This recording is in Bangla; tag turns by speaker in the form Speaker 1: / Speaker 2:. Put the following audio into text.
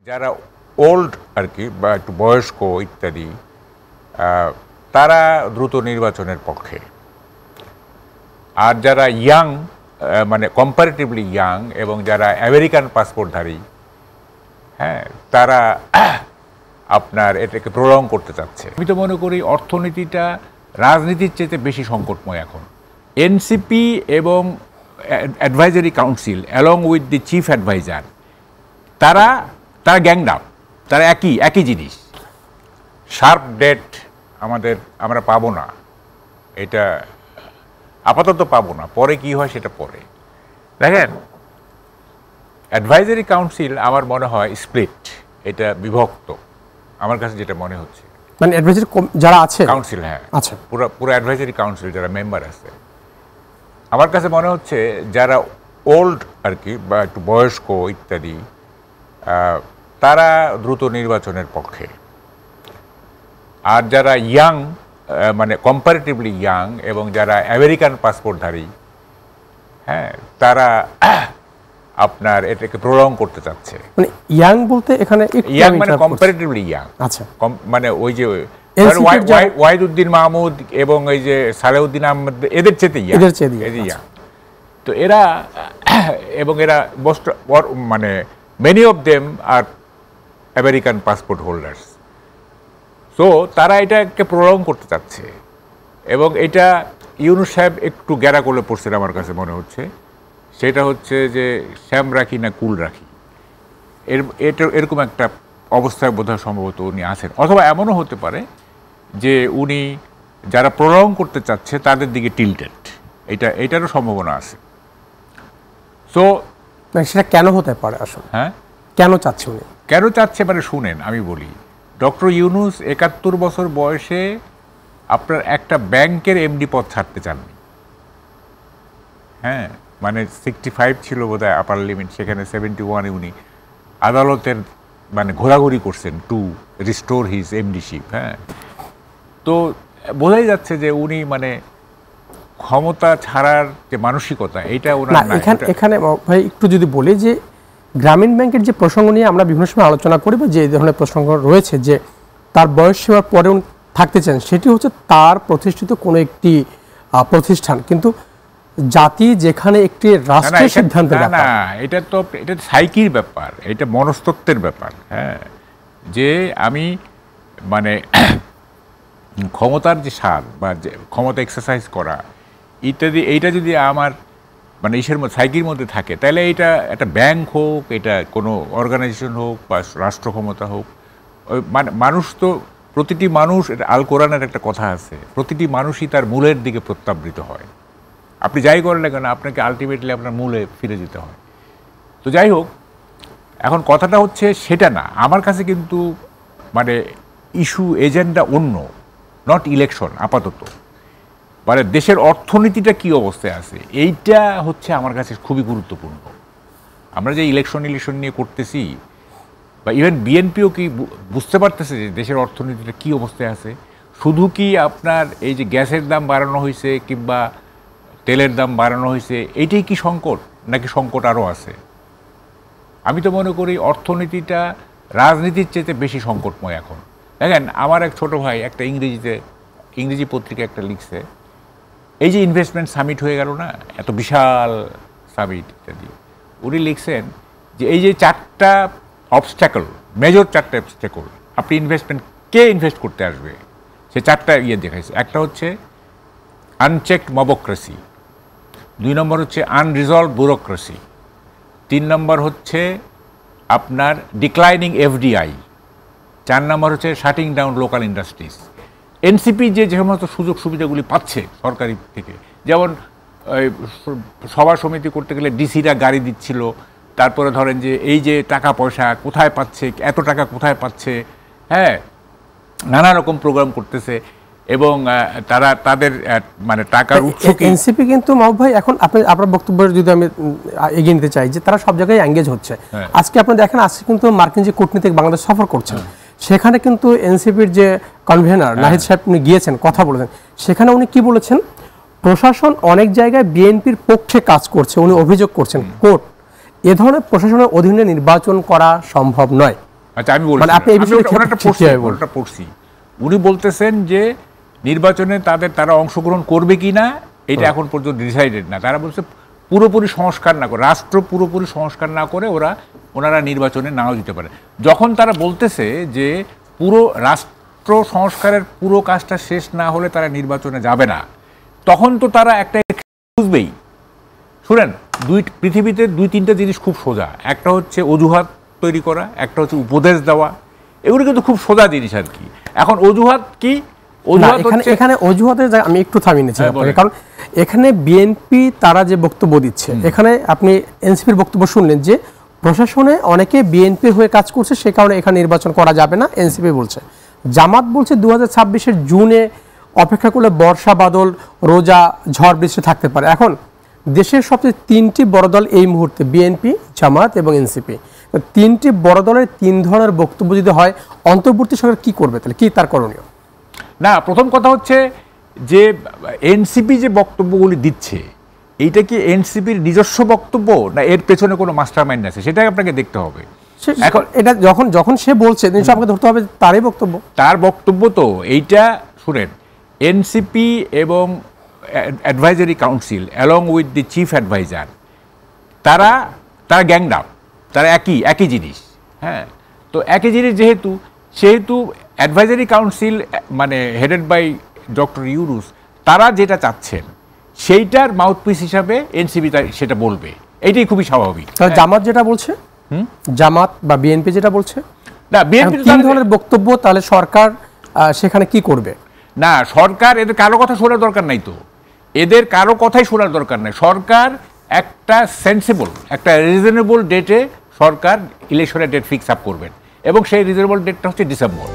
Speaker 1: যারা ওল্ড আর কি বা একটু বয়স্ক ইত্যাদি তারা দ্রুত নির্বাচনের পক্ষে, আর যারা ইয়াং মানে কম্পারেটিভলি ইয়াং এবং যারা আমেরিকান পাসপোর্টধারী, হ্যাঁ, তারা আপনার এটাকে প্রলং করতে চাচ্ছে। আমি তো মনে করি অর্থনীতিটা রাজনীতির চেয়ে বেশি সংকটময় এখন। এনসিপি এবং advisory council along with the chief adviser তারা গ্যাংড আপ, তারা একই জিনিস। শার্প ডেট আমরা পাবো না, এটা আপাতত পাবো না, পরে কি হয় সেটা পরে দেখেন। অ্যাডভাইজারি কাউন্সিল আমার মনে হয় স্প্লিট, এটা বিভক্ত আমার কাছে যেটা মনে হচ্ছে।
Speaker 2: মানে অ্যাডভাইজারি যারা আছে
Speaker 1: কাউন্সিল, হ্যাঁ,
Speaker 2: আচ্ছা,
Speaker 1: পুরো অ্যাডভাইজারি কাউন্সিল যারা মেম্বার আছে, আমার কাছে মনে হচ্ছে যারা ওল্ড আর কি বা একটু বয়স্ক ইত্যাদি তারা দ্রুত নির্বাচনের পক্ষে, আর যারা ইয়াং মানে কম্পারেটিভলি ইয়াং এবং যারা আমেরিকান পাসপোর্টধারী, হ্যাঁ, তারা আপনার এটাকে প্রলং করতে চাচ্ছে।
Speaker 2: মানে ইয়াং বলতে এখানে
Speaker 1: ইয়াং মানে কম্পারেটিভলি ইয়াং,
Speaker 2: আচ্ছা,
Speaker 1: মানে ওই যে ওয়াহিদুদ্দিন মাহমুদ এবং এই যে সালেউদ্দিন আহমেদ এদের চেয়ে ইয়াং, তো এরা এবং এরা মানে many of them are American passport holders. So তারা এটাকে প্রলং করতে চাচ্ছে এবং এটা ইউনূস সাহেব একটু গ্যারা করলে পড়ছেন আমার কাছে মনে হচ্ছে। সেটা হচ্ছে যে শ্যাম রাখি না কুল রাখি, এরকম একটা অবস্থায় বোধহয় সম্ভবত উনি আছেন। অথবা এমনও হতে পারে যে উনি যারা প্রলং করতে চাচ্ছে তাদের দিকে টিল্টেড, এটারও সম্ভাবনা আছে। সো
Speaker 2: সেটা কেন হতে পারে আসলে?
Speaker 1: হ্যাঁ,
Speaker 2: কেন চাচ্ছে উনি?
Speaker 1: কেন চাচ্ছে মানে শুনেন, আমি বলি, ডক্টর ইউনূস ৭১ বছর বয়সে আপনার একটা ব্যাংকের এমডি পদ ছাড়তে চাননি। হ্যাঁ, মানে 65 ছিল বোধহয় আপার লিমিট, সেখানে 71-এ উনি আদালতের মানে ঘোরাঘুরি করছেন টু রিস্টোর হিজ এমডিশিপ। হ্যাঁ, তো বোঝাই যাচ্ছে যে উনি মানে ক্ষমতা ছাড়ার যে মানসিকতা, এইটা ওনার না।
Speaker 2: এখানে ভাই একটু যদি বলি যে গ্রামীণ ব্যাংকের যে প্রসঙ্গ নিয়ে আমরা বিভিন্ন সময় আলোচনা করি বা যে ধরনের প্রসঙ্গ রয়েছে যে তার বয়স সেবার পরে উনি থাকতে চান, সেটি হচ্ছে তার প্রতিষ্ঠিত কোনো একটি প্রতিষ্ঠান, কিন্তু জাতি যেখানে একটি রাষ্ট্রের সিদ্ধান্তের ব্যাপার,
Speaker 1: এটা সাইকির ব্যাপার, এটা মনস্তত্ত্বের ব্যাপার। হ্যাঁ, যে আমি মানে ক্ষমতার যে স্বাদ বা যে ক্ষমতা এক্সারসাইজ করা ইত্যাদি, এইটা যদি আমার মানে ইসের মধ্যে সাইকির মধ্যে থাকে, তাহলে এটা একটা ব্যাংক হোক, এটা কোনো অর্গানাইজেশন হোক বা রাষ্ট্র ক্ষমতা হোক, মানে মানুষ তো প্রতিটি মানুষ, এটা আল কোরআনের একটা কথা আছে, প্রতিটি মানুষই তার মূলের দিকে প্রত্যাবৃত হয়। আপনি যাই করেন না কেন, আপনাকে আলটিমেটলি আপনার মূলে ফিরে যেতে হয়। তো যাই হোক, এখন কথাটা হচ্ছে সেটা না, আমার কাছে কিন্তু মানে ইস্যু এজেন্ডা অন্য, নট ইলেকশন আপাতত, মানে দেশের অর্থনীতিটা কি অবস্থায় আছে, এইটা হচ্ছে আমার কাছে খুবই গুরুত্বপূর্ণ। আমরা যে ইলেকশন নিয়ে করতেছি, বা ইভেন বিএনপিও কি বুঝতে পারতেছে যে দেশের অর্থনীতিটা কি অবস্থায় আছে? শুধু কি আপনার এই যে গ্যাসের দাম বাড়ানো হয়েছে কিংবা তেলের দাম বাড়ানো হয়েছে, এইটাই কি সংকট, নাকি সংকট আরও আছে? আমি তো মনে করি অর্থনীতিটা রাজনীতির চেয়ে বেশি সংকটময় এখন। দেখেন, আমার এক ছোট ভাই একটা ইংরেজি পত্রিকা একটা লিখছে, এই যে ইনভেস্টমেন্ট সামিট হয়ে গেল না, এত বিশাল সামিট ইত্যাদি, উনি লিখছেন যে এই যে 4টা অবস্ট্যাকল, মেজর 4টা অবস্ট্যাকল, আপনি কে ইনভেস্ট করতে আসবে, সে 4টা দেখাইছে। একটা হচ্ছে আনচেকড মবক্রেসি, 2 নম্বর হচ্ছে আনরিজলভ ব্যুরোক্রেসি, 3 নম্বর হচ্ছে আপনার ডিক্লাইনিং এফডিআই, 4 নম্বর হচ্ছে shirting down local industries. NCP যে সমস্ত সুযোগ সুবিধাগুলি পাচ্ছে সরকারি থেকে, যেমন সভা সমিতি করতে গেলে ডিসিরা গাড়ি দিচ্ছিল, তারপরে ধরেন যে এই যে টাকা পয়সা কোথায় পাচ্ছে, এত টাকা কোথায় পাচ্ছে, হ্যাঁ, নানা রকম প্রোগ্রাম করতেছে এবং তারা তাদের মানে টাকার উৎস।
Speaker 2: এনসিপি কিন্তু মাহবুব ভাই, এখন আপনার বক্তব্যের যদি আমি এগিয়ে নিতে চাই, যে তারা সব জায়গায় এঙ্গেজ হচ্ছে। আজকে আপনি দেখেন, আজকে কিন্তু মার্কিন যে কূটনীতিক বাংলাদেশ সফর করছেন, সেখানে কিন্তু এনসিপির যে কনভেনার নাহিদ সাহেব উনি গিয়েছেন, কথা বলেছেন। সেখানে উনি কি বলেছেন? প্রশাসন অনেক জায়গায় বিএনপির পক্ষে কাজ করছে, উনি অভিযোগ করছেন কোর্ট এ ধরনের প্রশাসনের অধীনে নির্বাচন করা সম্ভব নয়।
Speaker 1: আচ্ছা আমি বলছি,
Speaker 2: মানে আপনি এই বিষয়ে
Speaker 1: ওনারটা পড়ছি। উনি বলতেছেন যে নির্বাচনে তারা অংশগ্রহণ করবে কি না এটা এখন পর্যন্ত ডিসাইডেড না। তারা বলছে পুরোপুরি সংস্কার না করে, রাষ্ট্র পুরোপুরি সংস্কার না করে ওনারা নির্বাচনে নাও দিতে পারে। যখন তারা বলতেছে যে পুরো রাষ্ট্র সংস্কারের পুরো কাজটা শেষ না হলে তারা নির্বাচনে যাবে না, তখন তো তারা একটা বুঝবেই। শুনেন, পৃথিবীতে 2-3টা জিনিস খুব সোজা। একটা হচ্ছে অজুহাত তৈরি করা, একটা হচ্ছে উপদেশ দেওয়া। এগুলো কিন্তু খুব সোজা জিনিস আর কি। এখন অজুহাত কি?
Speaker 2: এখানে অজুহাতের আমি একটু থামিয়ে নিচ্ছি, কারণ এখানে বিএনপি তারা যে বক্তব্য দিচ্ছে, এখানে আপনি এনসিপির বক্তব্য শুনলেন যে প্রশাসনে অনেকে বিএনপি হয়ে কাজ করছে, সে কারণে এখানে নির্বাচন করা যাবে না, এনসিপি বলছে। জামাত বলছে 2026-এর জুনে অপেক্ষা করলে বর্ষা, বাদল, রোজা, ঝড় বৃষ্টি থাকতে পারে। এখন দেশের সবচেয়ে 3টি বড় দল এই মুহূর্তে বিএনপি, জামাত এবং এনসিপি। 3টি বড় দলের 3 ধরনের বক্তব্য যদি হয়, অন্তর্বর্তী সরকার কি করবে, তাহলে কি তার করণীয়?
Speaker 1: না, প্রথম কথা হচ্ছে যে এনসিপি যে বক্তব্যগুলি দিচ্ছে, এইটা কি এনসিপির নিজস্ব বক্তব্য না এর পেছনে কোনো মাস্টার মাইন্ড আছে, সেটাই আপনাকে দেখতে হবে।
Speaker 2: এখন এটা যখন সে বলছে, আপনাকে ধরতে হবে তারই বক্তব্য।
Speaker 1: তার বক্তব্য তো এইটা। শুনেন, এনসিপি এবং advisory council along with the chief adviser, তারা গ্যাংড আপ, তারা একই জিনিস। হ্যাঁ, তো একই জিনিস সেহেতু অ্যাডভাইজারি কাউন্সিল মানে হেডেড বাই ডক্টর ইউনুস, তারা যেটা চাচ্ছেন সেইটার মাউথপিস হিসাবে এনসিপি সেটা বলবে, এইটাই খুবই স্বাভাবিক।
Speaker 2: জামাত যেটা বলছে, জামাত বা বিএনপি যেটা বলছে, না বিএনপি 3 ধরনের বক্তব্য, তাহলে সরকার সেখানে কি করবে? না,
Speaker 1: সরকার এদের কারো কথা শোনার দরকার নাই তো, এদের কারো কথাই শোনার দরকার নাই। সরকার একটা সেন্সিবল, একটা রিজনেবল ডেটে সরকার ইলেকশনের ডেট ফিক্স আপ করবেন, এবং সেই রিজনেবল ডেটটা হচ্ছে ডিসেম্বর।